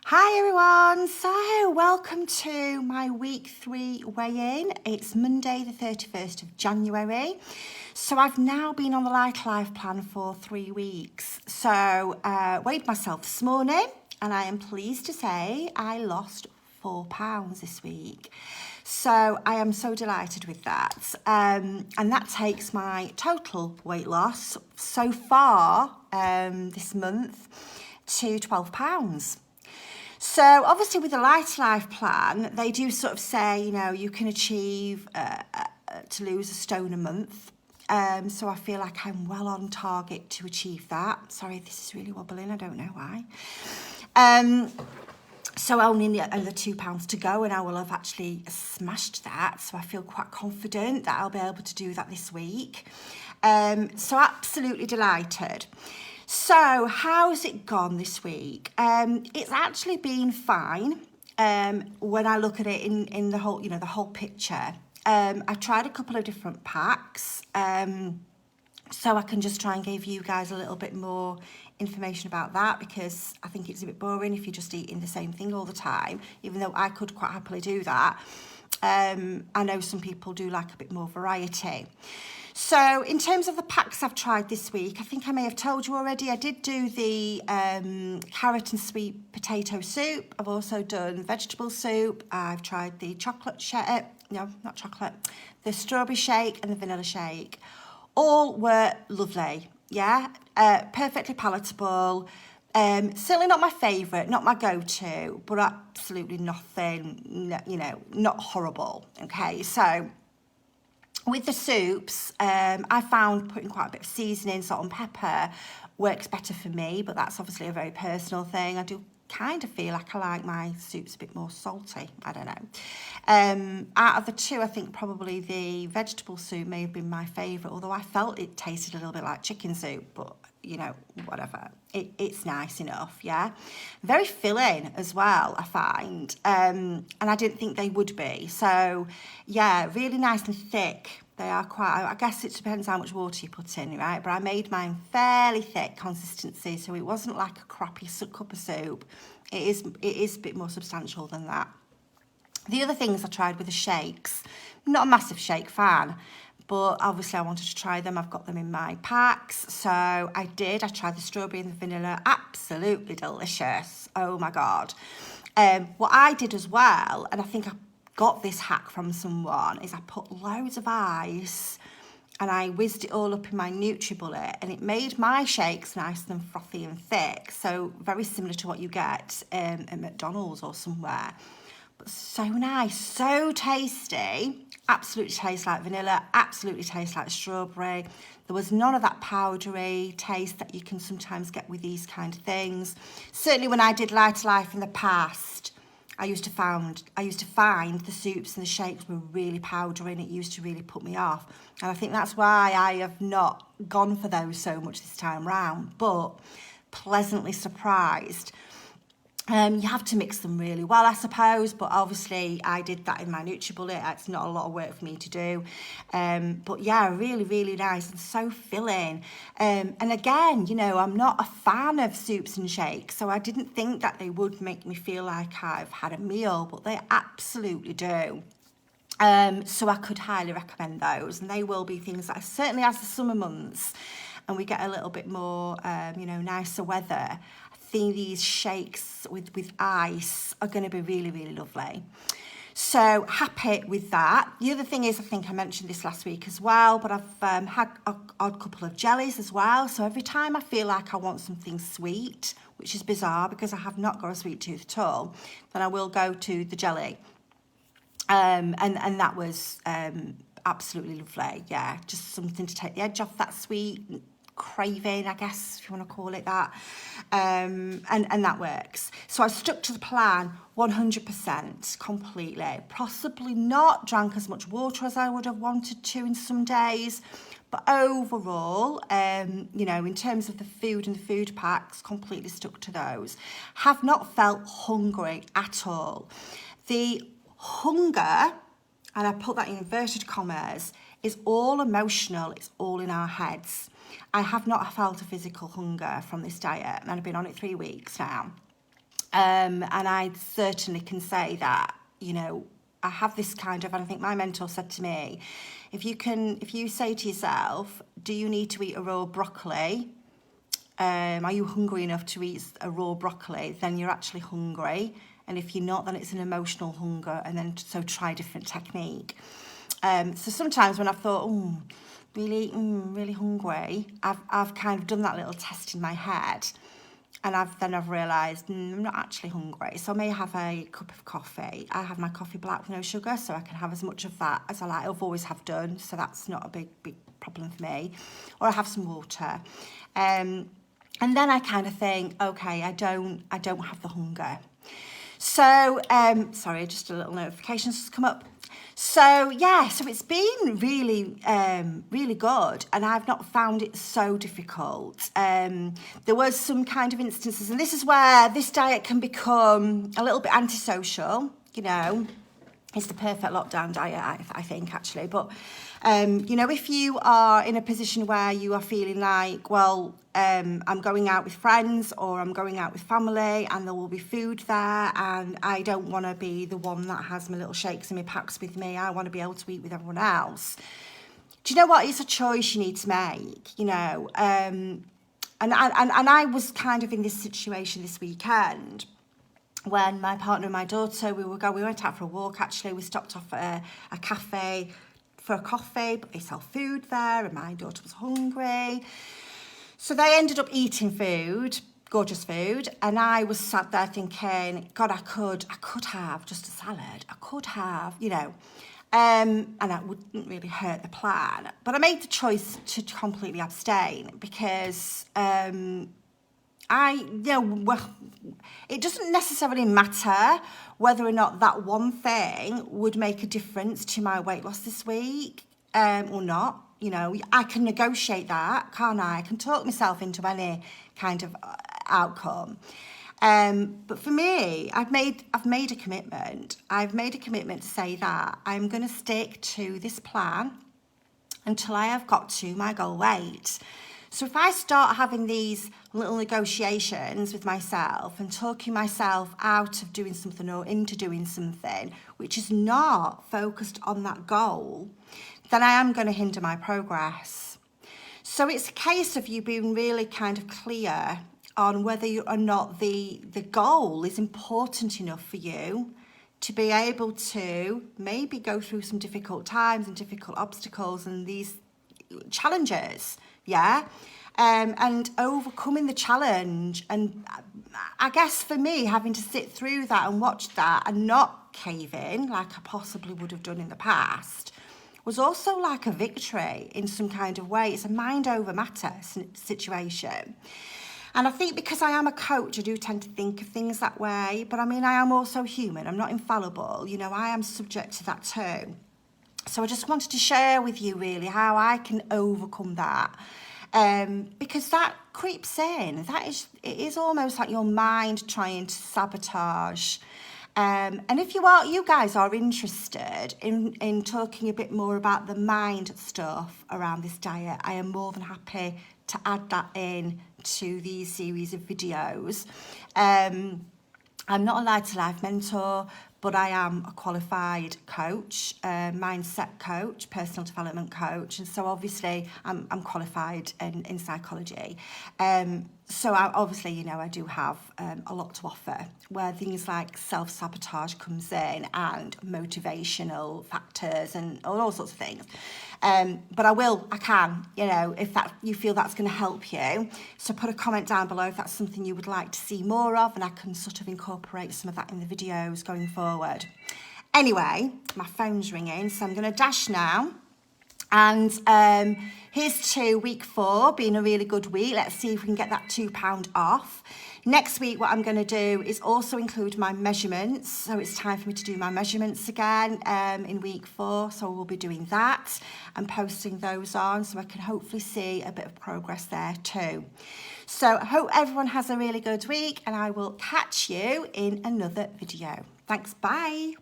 Hi everyone, so welcome to my week 3 weigh-in. It's Monday the 31st of January. So I've now been on the Light Life plan for 3 weeks. So weighed myself this morning and I am pleased to say I lost £4 this week. So I am so delighted with that. And that takes my total weight loss so far this month to £12. So obviously with the Light Life plan, they do sort of say, you know, you can achieve to lose a stone a month. So I feel like I'm well on target to achieve that. Sorry, this is really wobbling. I don't know why. So only another £2 to go and I will have actually smashed that. So I feel quite confident that I'll be able to do that this week. So absolutely delighted. So how's it gone this week? It's actually been fine when I look at it in the whole, the whole picture. I tried a couple of different packs so I can just try and give you guys a little bit more information about that because I think it's a bit boring if you're just eating the same thing all the time, even though I could quite happily do that. I know some people do like a bit more variety. So in terms of the packs I've tried this week, I think I may have told you already, I did do the carrot and sweet potato soup. I've also done vegetable soup. I've tried the the strawberry shake and the vanilla shake. All were lovely, yeah, perfectly palatable. Certainly not my favourite, not my go-to, but absolutely nothing, not horrible, okay? So with the soups, I found putting quite a bit of seasoning, salt and pepper works better for me, but that's obviously a very personal thing. I do kind of feel like I like my soups a bit more salty. I don't know. Out of the two, I think probably the vegetable soup may have been my favourite, although I felt it tasted a little bit like chicken soup, but whatever. It's nice enough, yeah. Very filling as well, I find. And I didn't think they would be. So, yeah, really nice and thick. They are quite, I guess it depends how much water you put in, right? But I made mine fairly thick consistency, so it wasn't like a crappy cup of soup. It is a bit more substantial than that. The other things I tried were the shakes. Not a massive shake fan, but obviously I wanted to try them. I've got them in my packs. So I did. I tried the strawberry and the vanilla. Absolutely delicious. Oh my God. What I did as well, and I think I got this hack from someone, is I put loads of ice and I whizzed it all up in my NutriBullet and it made my shakes nice and frothy and thick. So very similar to what you get at McDonald's or somewhere. But so nice, so tasty. Absolutely tastes like vanilla, absolutely tastes like strawberry. There was none of that powdery taste that you can sometimes get with these kind of things. Certainly when I did Light Life in the past, I used to find the soups and the shakes were really powdery and it used to really put me off. And I think that's why I have not gone for those so much this time round, but pleasantly surprised. You have to mix them really well, I suppose, but obviously I did that in my NutriBullet. It's not a lot of work for me to do. But yeah, really, really nice and so filling. And again, I'm not a fan of soups and shakes, so I didn't think that they would make me feel like I've had a meal, but they absolutely do. So I could highly recommend those, and they will be things that certainly as the summer months and we get a little bit more, nicer weather, I think these shakes with ice are going to be really, really lovely. So happy with that. The other thing is, I think I mentioned this last week as well, but I've had a odd couple of jellies as well. So every time I feel like I want something sweet, which is bizarre because I have not got a sweet tooth at all, then I will go to the jelly. And that was absolutely lovely. Yeah, just something to take the edge off that sweet craving, I guess, if you want to call it that. And that works. So I stuck to the plan 100% completely. Possibly not drank as much water as I would have wanted to in some days. But overall, in terms of the food and the food packs, completely stuck to those. Have not felt hungry at all. The hunger, and I put that in inverted commas, is all emotional. It's all in our heads. I have not felt a physical hunger from this diet, and I've been on it 3 weeks now. And I certainly can say that, you know, I have this kind of, and I think my mentor said to me, if you say to yourself, do you need to eat a raw broccoli? Are you hungry enough to eat a raw broccoli? Then you're actually hungry. And if you're not, then it's an emotional hunger. And then so try a different technique. So sometimes when I've thought, really hungry, I've kind of done that little test in my head. And I've realised I'm not actually hungry. So I may have a cup of coffee. I have my coffee black with no sugar, so I can have as much of that as I like. I've always have done, so that's not a big problem for me. Or I have some water. And then I kind of think, okay, I don't have the hunger. So, sorry, just a little notification has come up. So, yeah, so it's been really, really good, and I've not found it so difficult. There was some kind of instances, and this is where this diet can become a little bit antisocial, you know. It's the perfect lockdown diet, I think, actually. But, you know, if you are in a position where you are feeling like, well, I'm going out with friends or I'm going out with family and there will be food there and I don't want to be the one that has my little shakes and my packs with me. I want to be able to eat with everyone else. Do you know what? It's a choice you need to make, you know. And I was kind of in this situation this weekend when my partner and my daughter, we went out for a walk, actually. We stopped off at a cafe for a coffee, but they sell food there, and my daughter was hungry. So they ended up eating food, gorgeous food, and I was sat there thinking, God, I could have just a salad. I could have, you know, and that wouldn't really hurt the plan. But I made the choice to completely abstain because it doesn't necessarily matter whether or not that one thing would make a difference to my weight loss this week or not. You know, I can negotiate that, can't I? I can talk myself into any kind of outcome. But for me, I've made a commitment. I've made a commitment to say that I'm going to stick to this plan until I have got to my goal weight. So if I start having these little negotiations with myself and talking myself out of doing something or into doing something, which is not focused on that goal, then I am going to hinder my progress. So it's a case of you being really kind of clear on whether or not the goal is important enough for you to be able to maybe go through some difficult times and difficult obstacles and these challenges, yeah? And overcoming the challenge. And I guess for me, having to sit through that and watch that and not cave in like I possibly would have done in the past was also like a victory in some kind of way. It's a mind over matter situation. And I think because I am a coach, I do tend to think of things that way. But I mean, I am also human. I'm not infallible. You know, I am subject to that too. So I just wanted to share with you really how I can overcome that. Because that creeps in. It is almost like your mind trying to sabotage. And if you guys are interested in talking a bit more about the mind stuff around this diet, I am more than happy to add that in to these series of videos. I'm not a life mentor, but I am a qualified coach, mindset coach, personal development coach, and so obviously I'm qualified in psychology. So obviously, you know, I do have a lot to offer where things like self-sabotage comes in and motivational factors and all sorts of things. But I can, you know, if that you feel that's going to help you. So put a comment down below if that's something you would like to see more of, and I can sort of incorporate some of that in the videos going forward. Anyway, my phone's ringing, so I'm going to dash now. And here's to week 4 being a really good week. Let's see if we can get that £2 off. Next week, what I'm going to do is also include my measurements. So it's time for me to do my measurements again in week 4. So we'll be doing that and posting those on so I can hopefully see a bit of progress there too. So I hope everyone has a really good week and I will catch you in another video. Thanks, bye.